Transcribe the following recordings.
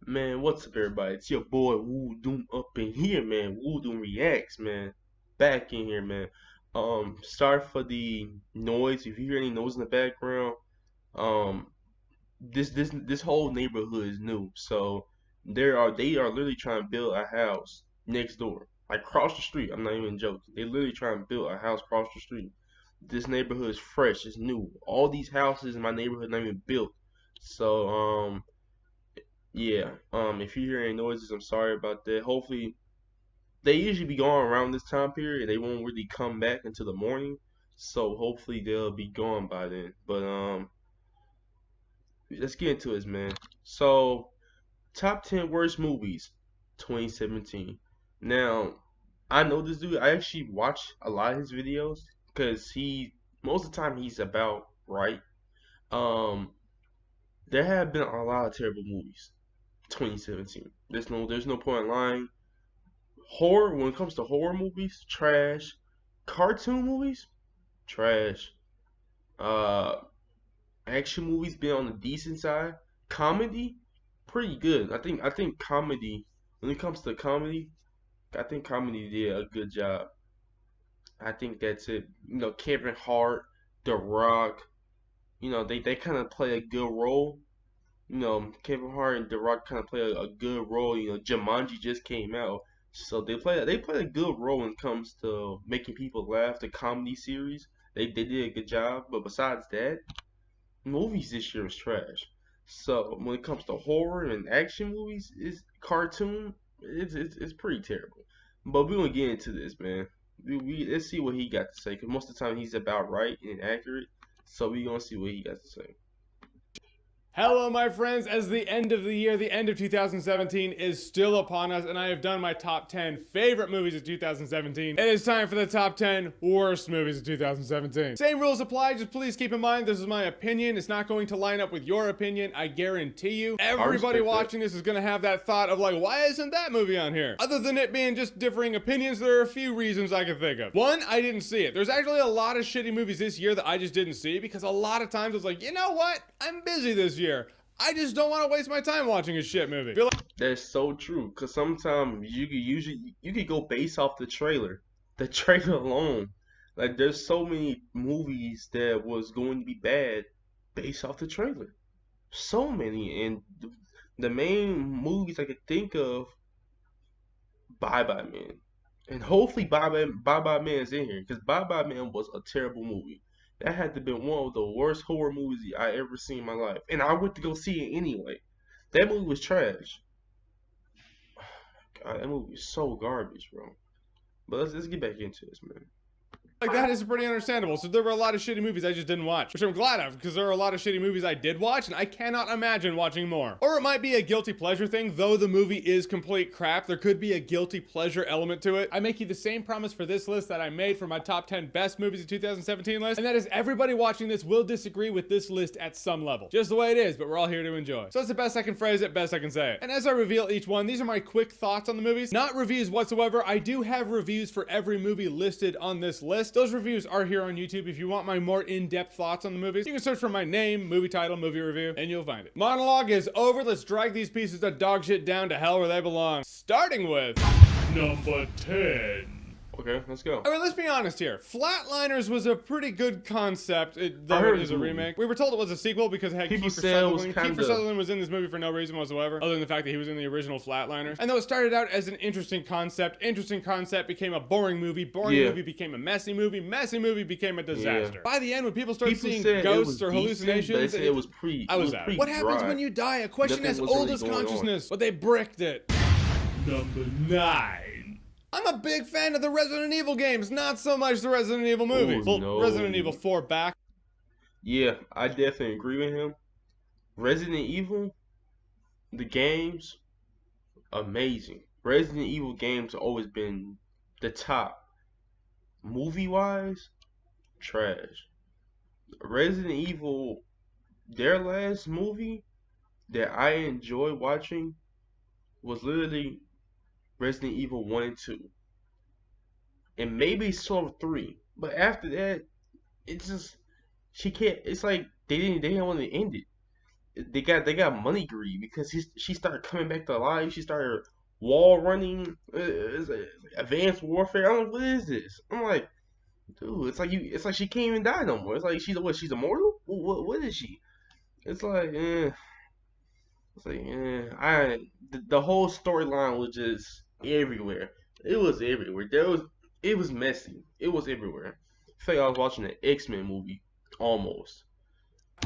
Man, what's up, everybody? It's your boy Woo Doom up in here, man. Woo Doom Reacts, man. Back in here, man. Sorry for the noise. If you hear any noise in the background, um, this whole neighborhood is new, so they are literally trying to build a house next door, like across the street. I'm not even joking. They literally trying to build a house across the street. This neighborhood is fresh, it's new. All these houses in my neighborhood not even built. So yeah. If you hear any noises, I'm sorry about that. Hopefully, they usually be gone around this time period. They won't really come back until the morning. So hopefully they'll be gone by then. But let's get into this, man. So top 10 worst movies, 2017. Now, I know this dude. I actually watch a lot of his videos because he most of the time he's about right. Um, there have been a lot of terrible movies. 2017. There's no point in lying. Horror, when it comes to horror movies, trash. Cartoon movies, trash. Uh, Action movies been on the decent side. Comedy, pretty good. I think comedy. When it comes to comedy, I think comedy did a good job. I think that's it. Kevin Hart, The Rock. They kind of play a good role. Kevin Hart and The Rock kind of play a good role. Jumanji just came out, so they play a good role when it comes to making people laugh. The comedy series, they did a good job. But besides that, movies this year was trash. So when it comes to horror and action movies, it's cartoon. It's pretty terrible. But we gonna get into this, man. Let's see what he got to say. Cause most of the time he's about right and accurate. So we gonna see what he got to say. Hello, my friends, as the end of the year, the end of 2017 is still upon us, and I have done my top 10 favorite movies of 2017. It is time for the top 10 worst movies of 2017. Same rules apply, just please keep in mind this is my opinion. It's not going to line up with your opinion, I guarantee you. Everybody watching this is going to have that thought of like, why isn't that movie on here? Other than it being just differing opinions, there are a few reasons I can think of. One, I didn't see it. There's actually a lot of shitty movies this year that I just didn't see because a lot of times I was like, you know what? I'm busy this year. I just don't want to waste my time watching a shit movie. That's so true. Cause sometimes you could go based off the trailer alone. Like there's so many movies that was going to be bad based off the trailer. So many, and the main movies I could think of, Bye Bye Man, and hopefully Bye Bye Man's in here, cause Bye Bye Man was a terrible movie. That had to be one of the worst horror movies I ever seen in my life, and I went to go see it anyway. That movie was trash. God, that movie is so garbage, bro. But let's get back into this, man. Like that is pretty understandable. So there were a lot of shitty movies I just didn't watch, which I'm glad of because there are a lot of shitty movies I did watch and I cannot imagine watching more. Or it might be a guilty pleasure thing, though the movie is complete crap. There could be a guilty pleasure element to it. I make you the same promise for this list that I made for my top 10 best movies of 2017 list, and that is everybody watching this will disagree with this list at some level. Just the way it is, but we're all here to enjoy. So that's the best I can phrase it, best I can say it. And as I reveal each one, these are my quick thoughts on the movies. Not reviews whatsoever. I do have reviews for every movie listed on this list. Those reviews are here on YouTube. If you want my more in-depth thoughts on the movies, you can search for my name, movie title, movie review, and you'll find it. Monologue is over. Let's drag these pieces of dog shit down to hell where they belong. Starting with number 10. Okay, let's go. I mean, let's be honest here. Flatliners was a pretty good concept, though it is a remake. We were told it was a sequel because it had People Kiefer said it was Sutherland. Kiefer Sutherland was in this movie for no reason whatsoever, other than the fact that he was in the original Flatliners. And though it started out as an interesting concept became a boring movie movie became a messy movie became a disaster. Yeah. By the end, when people started People seeing said ghosts or decent, hallucinations, but they said it was I was out. pretty What happens dry. when you die? A question Nothing as was old really as going on. consciousness, but they bricked it. Number 9. I'm a big fan of the Resident Evil games, not so much the Resident Evil movies. Oh, Well, no. Resident Evil 4 back. Yeah, I definitely agree with him. Resident Evil, the games, amazing. Resident Evil games have always been the top. Movie wise, trash. Resident Evil, their last movie that I enjoyed watching was literally Resident Evil 1 and 2. And maybe sort of 3. But after that, it's just she can't it's like they didn't want to end it. they got money greed because she started coming back to life. She started wall running. It's like advanced warfare. I'm like, what is this? I'm like, dude, it's like she can't even die no more. It's like she's immortal? What is she? It's like, the whole storyline was just everywhere. It was everywhere. It was messy. It was everywhere. I feel like I was watching an X-Men movie almost.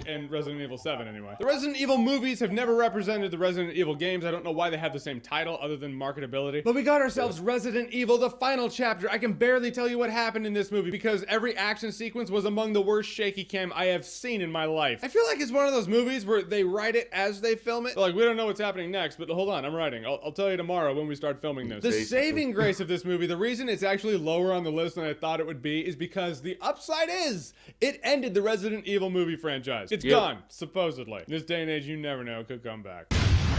And Resident Evil 7 anyway. The Resident Evil movies have never represented the Resident Evil games. I don't know why they have the same title other than marketability. But we got ourselves Resident Evil, the final chapter. I can barely tell you what happened in this movie because every action sequence was among the worst shaky cam I have seen in my life. I feel like it's one of those movies where they write it as they film it. Like, we don't know what's happening next, but hold on, I'm writing. I'll tell you tomorrow when we start filming this. The saving grace of this movie, the reason it's actually lower on the list than I thought it would be, is because the upside is it ended the Resident Evil movie franchise. It's gone, supposedly. In this day and age, you never know. It could come back.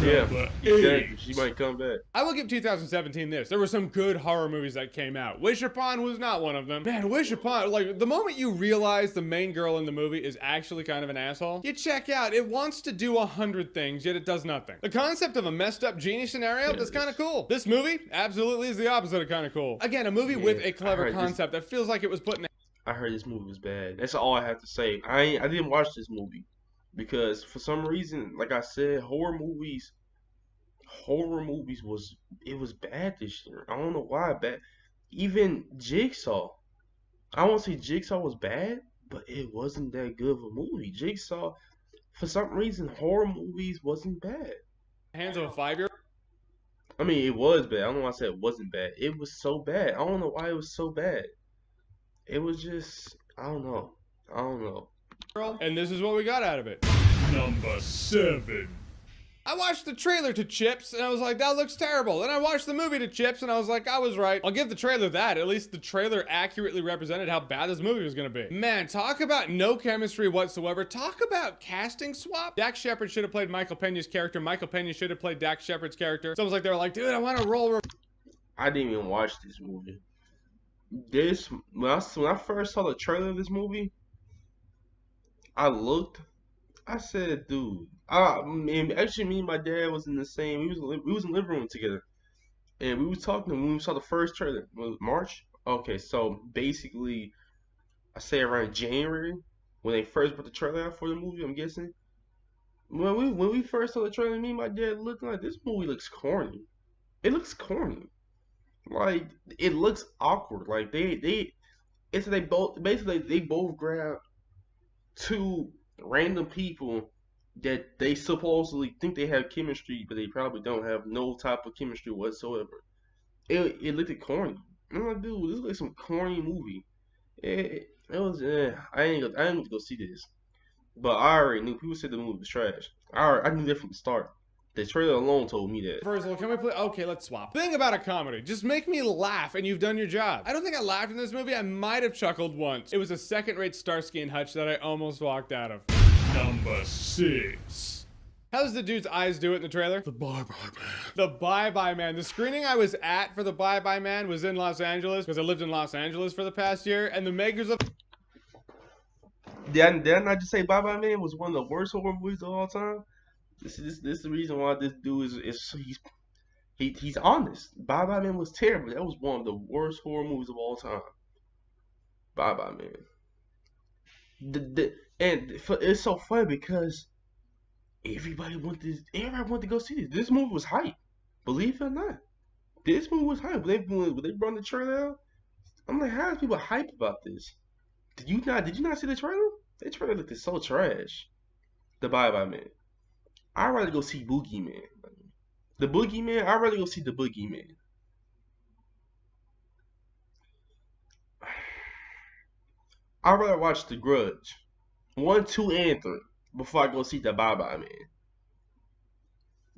Yeah, exactly. She might come back. I will give 2017 this. There were some good horror movies that came out. Wish Upon was not one of them. Man, Wish Upon, like, the moment you realize the main girl in the movie is actually kind of an asshole, you check out. It wants to do 100 things, yet it does nothing. The concept of a messed up genie scenario, that's kind of cool. This movie absolutely is the opposite of kind of cool. Again, a movie with a clever concept that feels like it was put in. I heard this movie was bad. That's all I have to say. I didn't watch this movie because for some reason, like I said, horror movies was bad this year. I don't know why bad. Even Jigsaw. I won't say Jigsaw was bad, but it wasn't that good of a movie. Jigsaw, for some reason, horror movies wasn't bad. Hands of a 5-year-old? I mean, it was bad. I don't know why I said it wasn't bad. It was so bad. I don't know why it was so bad. It was just, I don't know. And this is what we got out of it. Number 7. I watched the trailer to Chips and I was like, that looks terrible. Then I watched the movie to Chips and I was like, I was right. I'll give the trailer that. At least the trailer accurately represented how bad this movie was gonna be. Man, talk about no chemistry whatsoever. Talk about casting swap. Dax Shepard should have played Michael Pena's character. Michael Pena should have played Dax Shepard's character. It's almost like they were like, dude, I want to roll. I didn't even watch this movie. When I first saw the trailer of this movie, I said, dude. Actually, me and my dad was in the same. We was in the living room together, and we was talking when we saw the first trailer. Was it March? Okay, so basically, I say around January when they first put the trailer out for the movie. I'm guessing when we first saw the trailer, me and my dad looked like this movie looks corny. It looks corny. Like it looks awkward. Like they both grab two random people that they supposedly think they have chemistry, but they probably don't have no type of chemistry whatsoever. It looked corny. I'm like, dude, this looks like some corny movie. It was. I ain't going to go see this, but I already knew. People said the movie was trash. I knew that from the start. The trailer alone told me that. First of all, can we play? Okay, let's swap. Thing about a comedy, just make me laugh and you've done your job. I don't think I laughed in this movie. I might have chuckled once. It was a second-rate Starsky and Hutch that I almost walked out of. Number 6. How does the dude's eyes do it in the trailer? The Bye Bye Man. The Bye Bye Man. The screening I was at for The Bye Bye Man was in Los Angeles because I lived in Los Angeles for the past year, and the makers of... Did I not just say Bye Bye Man was one of the worst horror movies of all time? This is the reason why this dude he's honest. Bye Bye Man was terrible. That was one of the worst horror movies of all time. Bye Bye Man. It's so funny because everybody wanted to go see this. This movie was hype. Believe it or not, this movie was hype. When they brought the trailer out, I'm like, how are people hype about this? Did you not see the trailer? The trailer looked so trash. The Bye Bye Man. I'd rather go see Boogeyman. The Boogeyman, I'd rather go see the Boogeyman. I'd rather watch The Grudge 1, 2, and 3 before I go see the Bye Bye Man.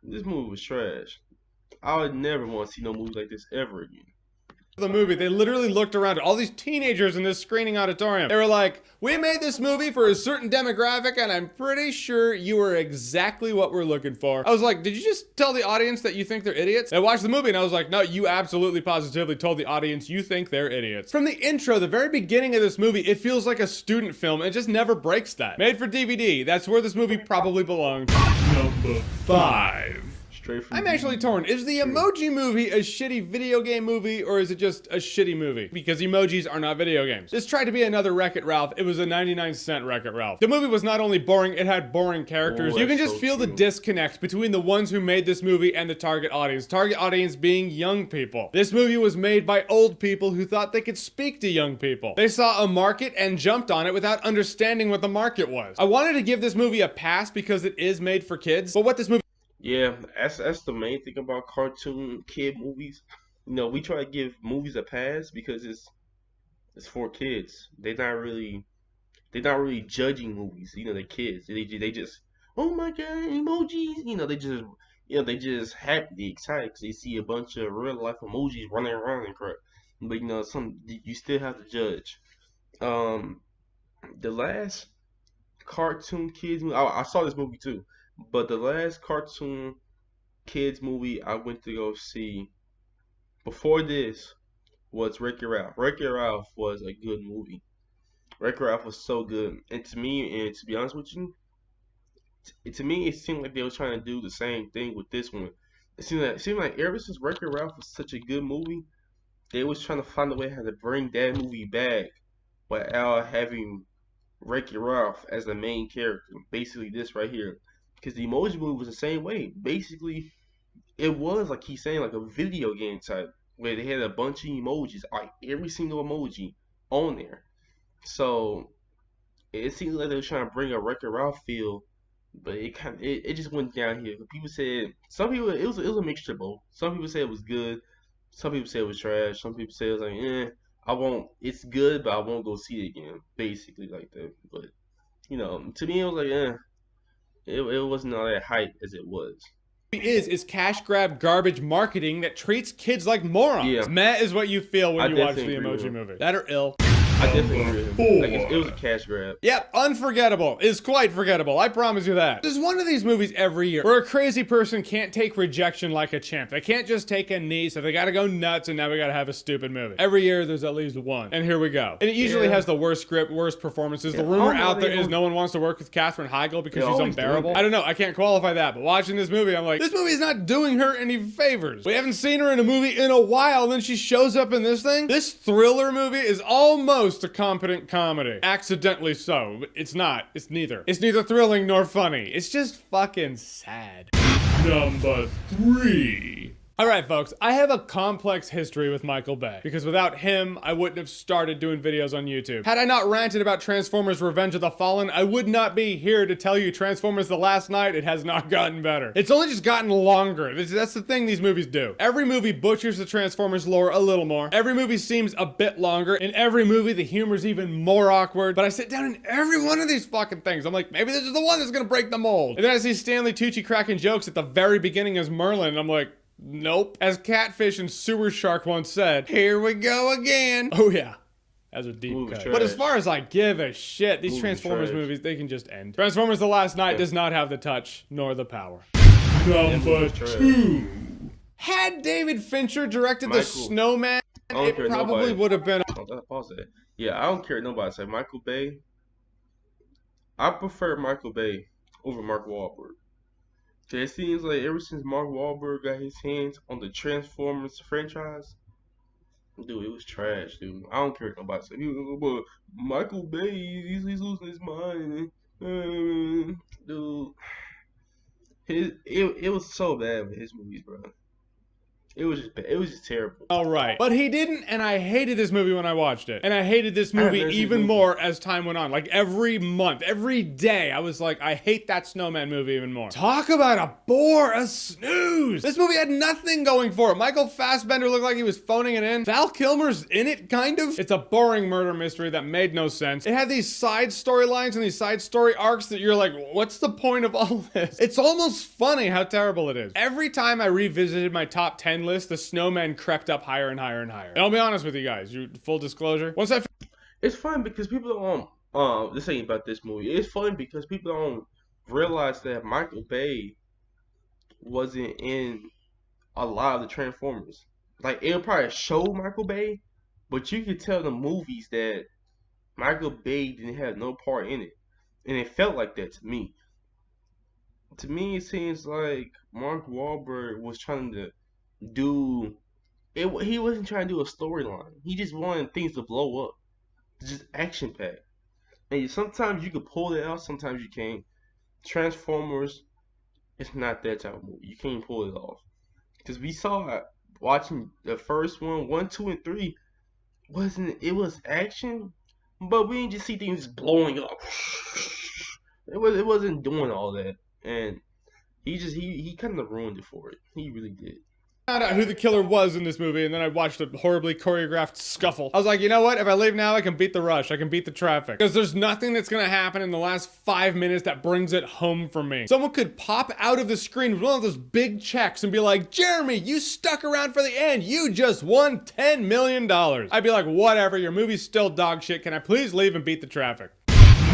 This movie was trash. I would never want to see no movie like this ever again. the movie, they literally looked around at all these teenagers in this screening auditorium. They were like, we made this movie for a certain demographic, and I'm pretty sure you are exactly what we're looking for. I was like, did you just tell the audience that you think they're idiots? I watched the movie and I was like, no, you absolutely positively told the audience you think they're idiots. From the intro, the very beginning of this movie, it feels like a student film and it just never breaks that. Made for DVD, that's where this movie probably belongs. Number 5. Straight from I'm actually torn. Is the Emoji Movie a shitty video game movie, or is it just a shitty movie? Because emojis are not video games. This tried to be another Wreck-It Ralph. It was a 99-cent Wreck-It Ralph. The movie was not only boring, it had boring characters. Oh, You can that's just so feel the true. disconnect between the ones who made this movie and the target audience. Target audience being young people. This movie was made by old people who thought they could speak to young people. They saw a market and jumped on it without understanding what the market was. I wanted to give this movie a pass because it is made for kids, but what this movie Yeah, that's the main thing about cartoon kid movies. You know, we try to give movies a pass because it's for kids. They're not really judging movies. You know, they're kids. They just, oh my god, emojis. They just happy, they excited because they see a bunch of real life emojis running around and crap. But you still have to judge. The last cartoon kids movie, I saw this movie too. But the last cartoon kids movie I went to go see before this was Wreck-It Ralph. Wreck-It Ralph was a good movie. Wreck-It Ralph was so good. And to be honest with you, to me it seemed like they were trying to do the same thing with this one. It seemed like ever since Wreck-It Ralph was such a good movie, they was trying to find a way how to bring that movie back without having Wreck-It Ralph as the main character. Basically this right here. Because the Emoji Movie was the same way. Basically, it was like he's saying like a video game type where they had a bunch of emojis, like every single emoji on there. So it seems like they were trying to bring a Wreck-It Ralph feel, but it just went down here. Some people it was a mixture of both. Some people said it was good. Some people said it was trash. Some people said it was like it's good, but I won't go see it again. Basically like that. But to me it was like It wasn't all that hype as it was. is cash grab garbage marketing that treats kids like morons. Yeah. Meh is what you feel when I you watch the definitely agree Emoji with Movie. That or ill. I definitely agree with him. Like it was a 4. cash grab. Yep, unforgettable. It's quite forgettable. I promise you that. There's one of these movies every year where a crazy person can't take rejection like a champ. They can't just take a knee, so they gotta go nuts, and now we gotta have a stupid movie. Every year there's at least one. And here we go. And it usually Yeah. has the worst script, worst performances. The Yeah, rumor I don't know, out there they is don't- no one wants to work with Katherine Heigl because They're she's always doing unbearable. that. I don't know. I can't qualify that. But watching this movie, I'm like, this movie is not doing her any favors. We haven't seen her in a movie in a while, and then she shows up in this thing. This thriller movie is almost a competent comedy. Accidentally so, but it's not. It's neither. It's neither thrilling nor funny. It's just fucking sad. Number 3. All right, folks, I have a complex history with Michael Bay because without him, I wouldn't have started doing videos on YouTube. Had I not ranted about Transformers Revenge of the Fallen, I would not be here to tell you Transformers The Last Night, it has not gotten better. It's only just gotten longer. That's the thing these movies do. Every movie butchers the Transformers lore a little more. Every movie seems a bit longer. In every movie, the humor's even more awkward. But I sit down in every one of these fucking things. I'm like, maybe this is the one that's gonna break the mold. And then I see Stanley Tucci cracking jokes at the very beginning as Merlin, and I'm like, nope. As Catfish and Sewer Shark once said, here we go again. Oh yeah. That's a deep Movie cut. trash. But as far as I give a shit, these Movie Transformers trash. movies, they can just end. Transformers The Last Night does not have the touch nor the power. Number trash. 2. Had David Fincher directed The Michael, Snowman, I don't it care probably nobody. would have been. Pause that. Yeah, I don't care what nobody say. Michael Bay. I prefer Michael Bay over Mark Wahlberg. It seems like ever since Mark Wahlberg got his hands on the Transformers franchise, dude, it was trash, dude. I don't care what nobody say. But Michael Bay, he's losing his mind. Dude, it was so bad with his movies, bro. It was just bad. It was just terrible. All right. But he didn't, and I hated this movie when I watched it. And I hated this I movie haven't seen even the movie. more as time went on. Like every month, every day, I was like, I hate that Snowman movie even more. Talk about a bore, a snooze. This movie had nothing going for it. Michael Fassbender looked like he was phoning it in. Val Kilmer's in it, kind of. It's a boring murder mystery that made no sense. It had these side storylines and these side story arcs that you're like, what's the point of all this? It's almost funny how terrible it is. Every time I revisited my top 10 10 list, the snowman crept up higher and higher and higher. And I'll be honest with you guys, full disclosure, once I It's fun because people don't this ain't about this movie. It's fun because people don't realize that Michael Bay wasn't in a lot of the Transformers. Like it'll probably show Michael Bay, but you could tell the movies that Michael Bay didn't have no part in it. And it felt like that to me. To me, it seems like Mark Wahlberg was trying to do it. He wasn't trying to do a storyline. He just wanted things to blow up, just action packed. And sometimes you can pull it out, sometimes you can't. Transformers, it's not that type of movie. You can't pull it off because we saw it watching the first one, 2, and 3. It was action, but we didn't just see things blowing up. It wasn't doing all that. And he kind of ruined it for it. He really did. Found out who the killer was in this movie, and then I watched a horribly choreographed scuffle. I was like, you know what? If I leave now, I can beat the rush. I can beat the traffic. Because there's nothing that's gonna happen in the last 5 minutes that brings it home for me. Someone could pop out of the screen with one of those big checks and be like, Jeremy, you stuck around for the end. You just won $10 million. I'd be like, whatever, your movie's still dog shit. Can I please leave and beat the traffic?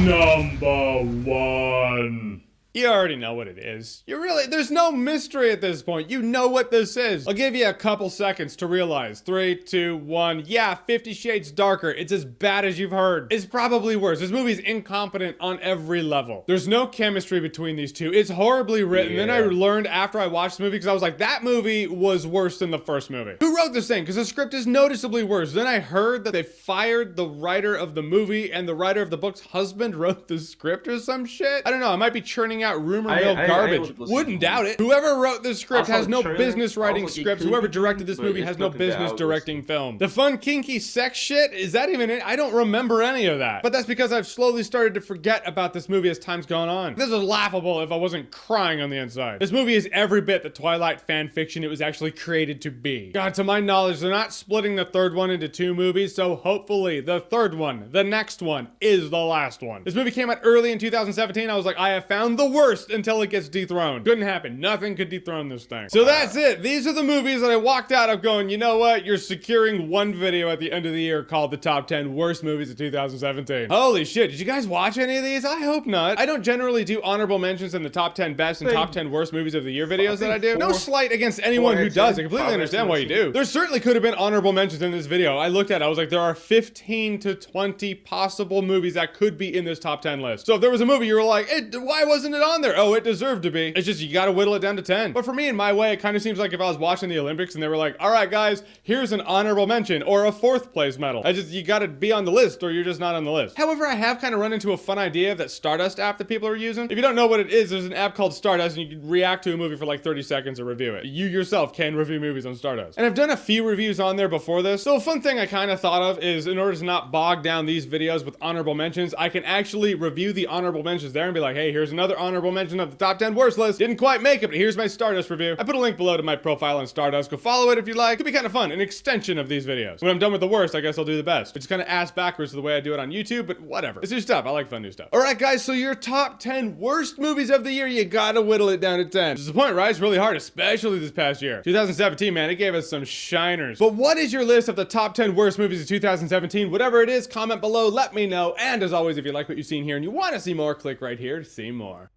Number 1. You already know what it is. There's no mystery at this point. You know what this is. I'll give you a couple seconds to realize. 3, 2, 1. Yeah, 50 Shades Darker. It's as bad as you've heard. It's probably worse. This movie's incompetent on every level. There's no chemistry between these two. It's horribly written. Yeah. Then I learned after I watched the movie, because I was like, that movie was worse than the first movie. Who wrote this thing? Because the script is noticeably worse. Then I heard that they fired the writer of the movie, and the writer of the book's husband wrote the script or some shit. I don't know. I might be churning out rumor mill garbage. Wouldn't doubt it. Whoever wrote this script has no business writing scripts. Whoever directed this movie has no business directing film. The fun, kinky sex shit, is that even it? I don't remember any of that. But that's because I've slowly started to forget about this movie as time's gone on. This is laughable if I wasn't crying on the inside. This movie is every bit the Twilight fan fiction it was actually created to be. God, to my knowledge, they're not splitting the third one into 2 movies, so hopefully the third one, the next one, is the last one. This movie came out early in 2017. I was like, I have found the worst until it gets dethroned. Couldn't happen. Nothing could dethrone this thing. So that's it. These are the movies that I walked out of going, you know what? You're securing one video at the end of the year called the top 10 worst movies of 2017. Holy shit. Did you guys watch any of these? I hope not. I don't generally do honorable mentions in the top 10 best and top 10 worst movies of the year videos that I do. No slight against anyone who does. I completely understand why you do. There certainly could have been honorable mentions in this video. I looked at it. I was like, there are 15 to 20 possible movies that could be in this top 10 list. So if there was a movie you were like, why wasn't it on there? Oh, it deserved to be. It's just you gotta whittle it down to 10. But for me, in my way, it kind of seems like if I was watching the Olympics and they were like, all right, guys, here's an honorable mention or a 4th place medal. You gotta be on the list or you're just not on the list. However, I have kind of run into a fun idea of that Stardust app that people are using. If you don't know what it is, there's an app called Stardust and you can react to a movie for like 30 seconds or review it. You yourself can review movies on Stardust. And I've done a few reviews on there before this. So a fun thing I kind of thought of is in order to not bog down these videos with honorable mentions, I can actually review the honorable mentions there and be like, hey, here's another honorable mention of the top 10 worst list. Didn't quite make it, but here's my Stardust review. I put a link below to my profile on Stardust. Go follow it if you like. Could be kind of fun. An extension of these videos. When I'm done with the worst, I guess I'll do the best. Which is kind of ass backwards to the way I do it on YouTube, but whatever. It's new stuff. I like fun new stuff. Alright guys, so your top 10 worst movies of the year, you gotta whittle it down to 10. Which is the point, right? It's really hard, especially this past year. 2017, man, it gave us some shiners. But what is your list of the top 10 worst movies of 2017? Whatever it is, comment below, let me know. And as always, if you like what you've seen here and you want to see more, click right here to see more.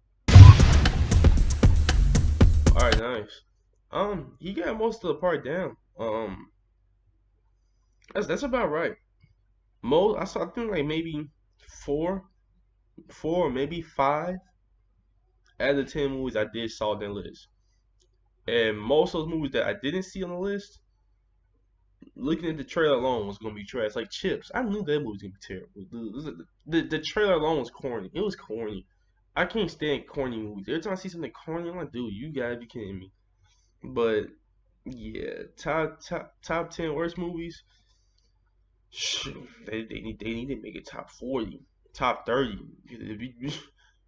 Alright, nice. You got most of the part down. That's about right. I think like maybe 4 or maybe 5 out of the 10 movies I did saw on that list. And most of those movies that I didn't see on the list, looking at the trailer alone was gonna be trash. Like Chips, I knew that movie was gonna be terrible. The trailer alone was corny. It was corny. I can't stand corny movies. Every time I see something corny, I'm like, dude, you gotta be kidding me. But yeah, top 10 worst movies. They need to make it top 40, top 30.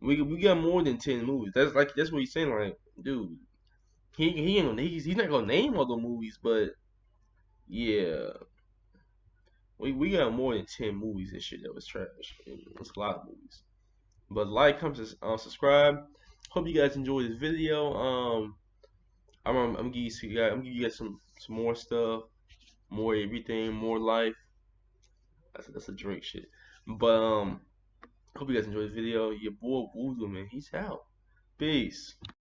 We got more than 10 movies. That's what he's saying. Like, dude, he's not gonna name all the movies, but yeah, we got more than 10 movies and shit that was trash. It's a lot of movies. But like, comment, subscribe. Hope you guys enjoyed this video. I'm gonna give you guys some more stuff, more everything, more life. That's a drink shit. But hope you guys enjoyed this video. Your boy Woozle, man, he's out. Peace.